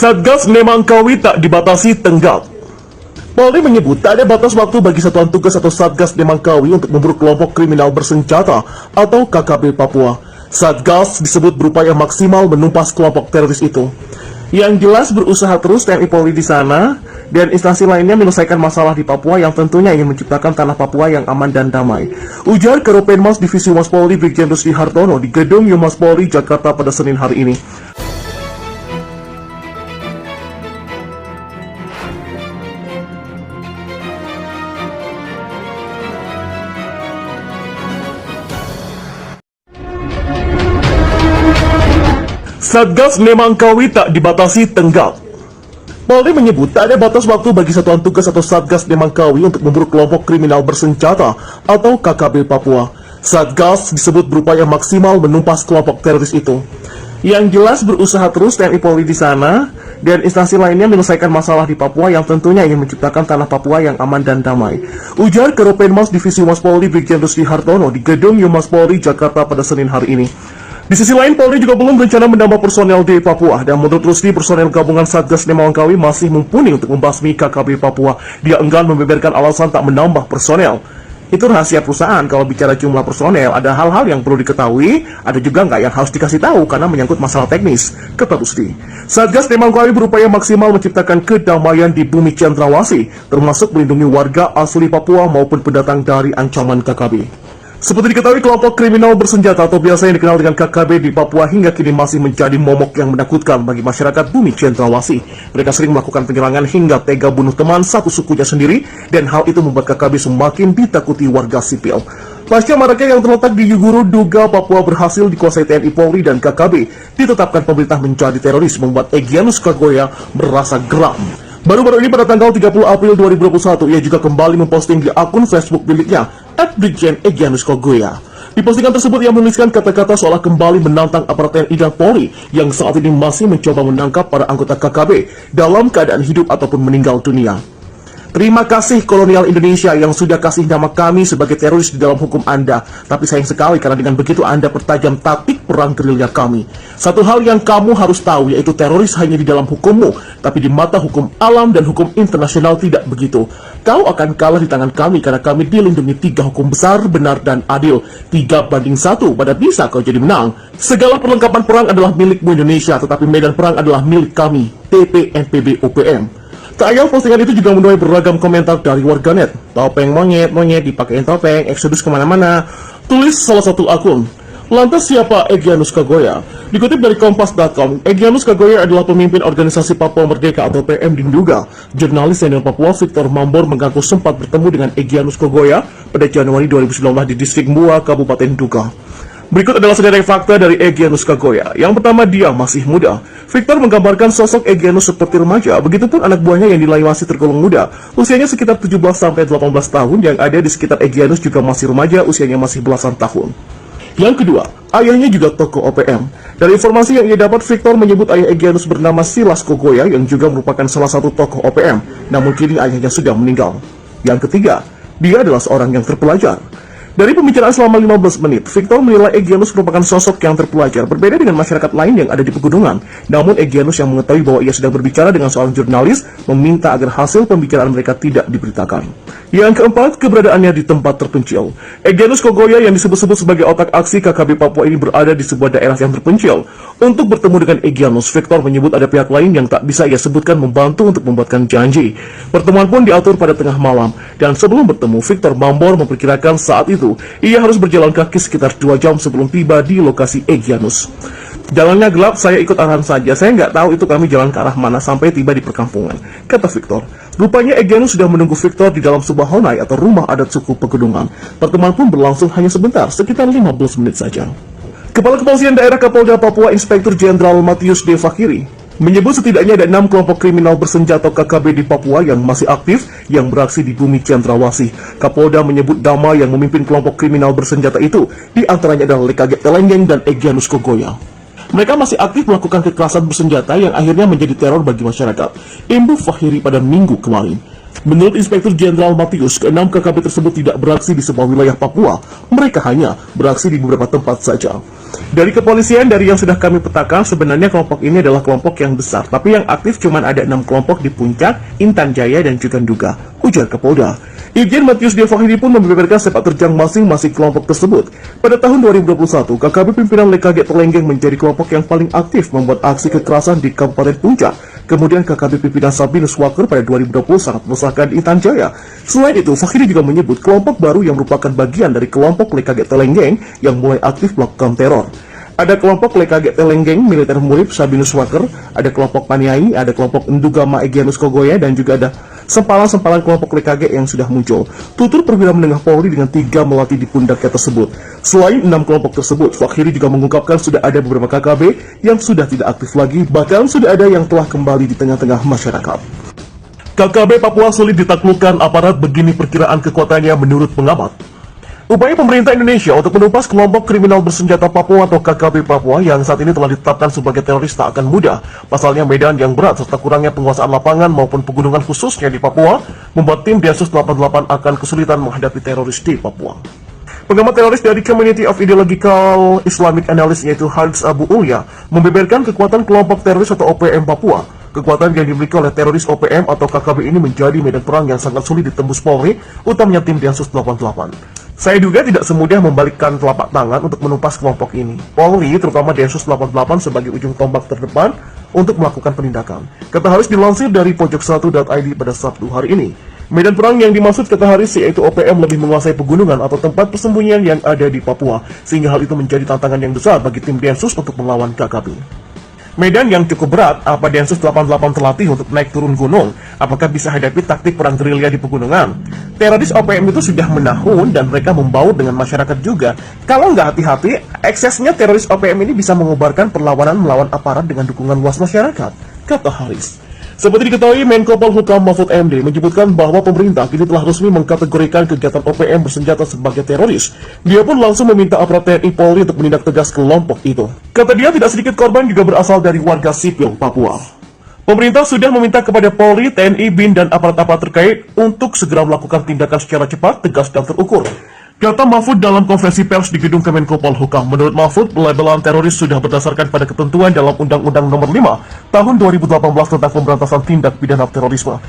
Satgas Nemangkawi tak dibatasi tenggat. Polri menyebut tak ada batas waktu bagi Satuan Tugas atau Satgas Nemangkawi untuk memburu kelompok kriminal bersenjata atau KKB Papua. Satgas disebut berupaya maksimal menumpas kelompok teroris itu. Yang jelas berusaha terus TNI Polri di sana dan instansi lainnya menyelesaikan masalah di Papua yang tentunya ingin menciptakan tanah Papua yang aman dan damai. Ujar Karopenmas Divisi Humas Polri Brigjen Rusdi Hartono di Gedung Humas Polri Jakarta pada Senin hari ini. Satgas Nemangkawi tak dibatasi tenggat. Polri menyebut tak ada batas waktu bagi Satuan Tugas atau Satgas Nemangkawi untuk memburu kelompok kriminal bersenjata atau KKB Papua. Satgas disebut berupaya maksimal menumpas kelompok teroris itu. Yang jelas berusaha terus TNI Polri di sana dan instansi lainnya menyelesaikan masalah di Papua yang tentunya ingin menciptakan tanah Papua yang aman dan damai. Ujar Karopenmas Divisi Humas Polri Brigjen Rusdi Hartono di Gedung Humas Polri Jakarta pada Senin hari ini. Di sisi lain, Polri juga belum berencana menambah personel di Papua, dan menurut Rusdi, personel gabungan Satgas Nemangkawi masih mumpuni untuk membasmi KKB Papua. Dia enggan membeberkan alasan tak menambah personel. Itu rahasia perusahaan. Kalau bicara jumlah personel, ada hal-hal yang perlu diketahui, ada juga nggak yang harus dikasih tahu karena menyangkut masalah teknis, kata Rusdi. Satgas Nemangkawi berupaya maksimal menciptakan kedamaian di bumi Cendrawasih, termasuk melindungi warga asli Papua maupun pendatang dari ancaman KKB. Seperti diketahui, kelompok kriminal bersenjata atau biasa yang dikenal dengan KKB di Papua hingga kini masih menjadi momok yang menakutkan bagi masyarakat bumi Cendrawasih. Mereka sering melakukan penyerangan hingga tega bunuh teman satu sukunya sendiri, dan hal itu membuat KKB semakin ditakuti warga sipil. Pasca maraknya yang terletak di Yuguru, Duga, Papua berhasil dikuasai TNI Polri dan KKB, ditetapkan pemerintah menjadi teroris, membuat Egyanus Kagoya merasa geram. Baru-baru ini pada tanggal 30 April 2021, ia juga kembali memposting di akun Facebook miliknya, @brigjen_Egyanus_Kagoya. Di postingan tersebut ia menuliskan kata-kata seolah kembali menantang aparat TNI dan Polri yang saat ini masih mencoba menangkap para anggota KKB dalam keadaan hidup ataupun meninggal dunia. Terima kasih kolonial Indonesia yang sudah kasih nama kami sebagai teroris di dalam hukum Anda. Tapi sayang sekali karena dengan begitu Anda pertajam taktik perang gerilya kami. Satu hal yang kamu harus tahu yaitu teroris hanya di dalam hukummu, tapi di mata hukum alam dan hukum internasional tidak begitu. Kau akan kalah di tangan kami karena kami dilindungi 3 hukum besar, benar dan adil. 3-1, pada bisa kau jadi menang. Segala perlengkapan perang adalah milikmu Indonesia, tetapi medan perang adalah milik kami, TPNPB OPM. Tak ayal postingan itu juga menuai beragam komentar dari warganet. Topeng monyet dipakein topeng, eksodus kemana-mana, tulis salah satu akun. Lantas siapa Egyanus Kagoya? Dikutip dari Kompas.com, Egyanus Kagoya adalah pemimpin organisasi Papua Merdeka atau PM di Nduga. Jurnalis senior Papua Victor Mambor mengaku sempat bertemu dengan Egyanus Kagoya pada Januari 2019 di distrik Mua, Kabupaten Nduga. Berikut adalah sederet fakta dari Egyanus Kagoya. Yang pertama, dia masih muda. Victor menggambarkan sosok Egyanus seperti remaja, begitupun anak buahnya yang dinilai masih tergolong muda. Usianya sekitar 17-18 tahun, yang ada di sekitar Egyanus juga masih remaja, usianya masih belasan tahun. Yang kedua, ayahnya juga tokoh OPM. Dari informasi yang ia dapat, Victor menyebut ayah Egyanus bernama Silas Kagoya yang juga merupakan salah satu tokoh OPM, namun kini ayahnya sudah meninggal. Yang ketiga, dia adalah seorang yang terpelajar. Dari pembicaraan selama 15 menit, Victor menilai Egyanus merupakan sosok yang terpelajar, berbeda dengan masyarakat lain yang ada di pegunungan. Namun Egyanus yang mengetahui bahwa ia sedang berbicara dengan seorang jurnalis, meminta agar hasil pembicaraan mereka tidak diberitakan. Yang keempat, keberadaannya di tempat terpencil. Egyanus Kagoya yang disebut-sebut sebagai otak aksi KKB Papua ini berada di sebuah daerah yang terpencil. Untuk bertemu dengan Egyanus, Victor menyebut ada pihak lain yang tak bisa ia sebutkan membantu untuk membuatkan janji. Pertemuan pun diatur pada tengah malam, dan sebelum bertemu, Victor Mambor memperkirakan saat itu ia harus berjalan kaki sekitar 2 jam sebelum tiba di lokasi Egyanus. Jalannya gelap, saya ikut arahan saja. Saya nggak tahu itu kami jalan ke arah mana sampai tiba di perkampungan, kata Victor. Rupanya Egyanus sudah menunggu Victor di dalam sebuah honai atau rumah adat suku pegunungan. Pertemuan pun berlangsung hanya sebentar, sekitar 15 menit saja. Kepala Kepolisian Daerah Kapolda Papua Inspektur Jenderal Matius D. Fakiri menyebut setidaknya ada 6 kelompok kriminal bersenjata KKB di Papua yang masih aktif yang beraksi di bumi Cendrawasih. Kapolda menyebut nama yang memimpin kelompok kriminal bersenjata itu diantaranya adalah Lekage Telenggeng dan Egyanus Kagoya. Mereka masih aktif melakukan kekerasan bersenjata yang akhirnya menjadi teror bagi masyarakat. Imbu Fakiri pada Minggu kemarin. Menurut Inspektur Jenderal Matius, ke-6 KKB tersebut tidak beraksi di semua wilayah Papua. Mereka hanya beraksi di beberapa tempat saja. Dari kepolisian, dari yang sudah kami petakan, sebenarnya kelompok ini adalah kelompok yang besar. Tapi yang aktif cuma ada 6 kelompok di Puncak, Intan Jaya, dan juga Nduga, ujar Kapolda. Irjen Matius Devahidi pun membeberkan sepak terjang masing-masing kelompok tersebut. Pada tahun 2021, KKB pimpinan LKG Telenggeng menjadi kelompok yang paling aktif membuat aksi kekerasan di Kabupaten Puncak. Kemudian KKB pimpinan Sabinus Waker pada 2020 sangat meresahkan di Intan Jaya. Selain itu, Fahidi juga menyebut kelompok baru yang merupakan bagian dari kelompok LKG Telenggeng yang mulai aktif melakukan teror. Ada kelompok LKG Telenggeng Militer Murib Sabinus Waker, ada kelompok Paniai, ada kelompok Nduga Maegianus Kogoya, dan juga ada sempalan-sempalan kelompok LKG yang sudah muncul. Tutur perwira menengah Polri dengan 3 melati di pundaknya tersebut. Selain 6 kelompok tersebut, Fakhiri juga mengungkapkan sudah ada beberapa KKB yang sudah tidak aktif lagi, bahkan sudah ada yang telah kembali di tengah-tengah masyarakat. KKB Papua sulit ditaklukkan aparat, begini perkiraan kekuatannya menurut pengamat. Upaya pemerintah Indonesia untuk menumpas kelompok kriminal bersenjata Papua atau KKB Papua yang saat ini telah ditetapkan sebagai teroris tak akan mudah. Pasalnya medan yang berat serta kurangnya penguasaan lapangan maupun pegunungan khususnya di Papua membuat tim Densus 88 akan kesulitan menghadapi teroris di Papua. Pengamat teroris dari Community of Ideological Islamic Analysis yaitu Hans Abu Ulya membeberkan kekuatan kelompok teroris atau OPM Papua. Kekuatan yang dimiliki oleh teroris OPM atau KKB ini menjadi medan perang yang sangat sulit ditembus Polri, utamanya tim Densus 88. Saya duga tidak semudah membalikkan telapak tangan untuk menumpas kelompok ini. Polri, terutama Densus 88 sebagai ujung tombak terdepan untuk melakukan penindakan. Kata Haris dilansir dari pojok1.id pada Sabtu hari ini. Medan perang yang dimaksud kata Haris yaitu OPM lebih menguasai pegunungan atau tempat persembunyian yang ada di Papua, sehingga hal itu menjadi tantangan yang besar bagi tim Densus untuk melawan KKB. Medan yang cukup berat, apa Densus 88 terlatih untuk naik turun gunung? Apakah bisa hadapi taktik perang gerilya di pegunungan? Teroris OPM itu sudah menahun dan mereka membaur dengan masyarakat juga. Kalau nggak hati-hati, eksesnya teroris OPM ini bisa mengobarkan perlawanan melawan aparat dengan dukungan luas masyarakat, kata Haris. Seperti diketahui, Menko Polhukam Mahfud MD menyebutkan bahwa pemerintah kini telah resmi mengkategorikan kegiatan OPM bersenjata sebagai teroris. Dia pun langsung meminta aparat TNI Polri untuk menindak tegas kelompok itu. Kata dia, tidak sedikit korban juga berasal dari warga sipil Papua. Pemerintah sudah meminta kepada Polri, TNI, BIN, dan aparat-aparat terkait untuk segera melakukan tindakan secara cepat, tegas, dan terukur. Kata Mahfud dalam konferensi pers di gedung Kemenko Polhukam. Menurut Mahfud, pelabelan teroris sudah berdasarkan pada ketentuan dalam Undang-Undang Nomor 5 Tahun 2018 tentang pemberantasan tindak pidana terorisme.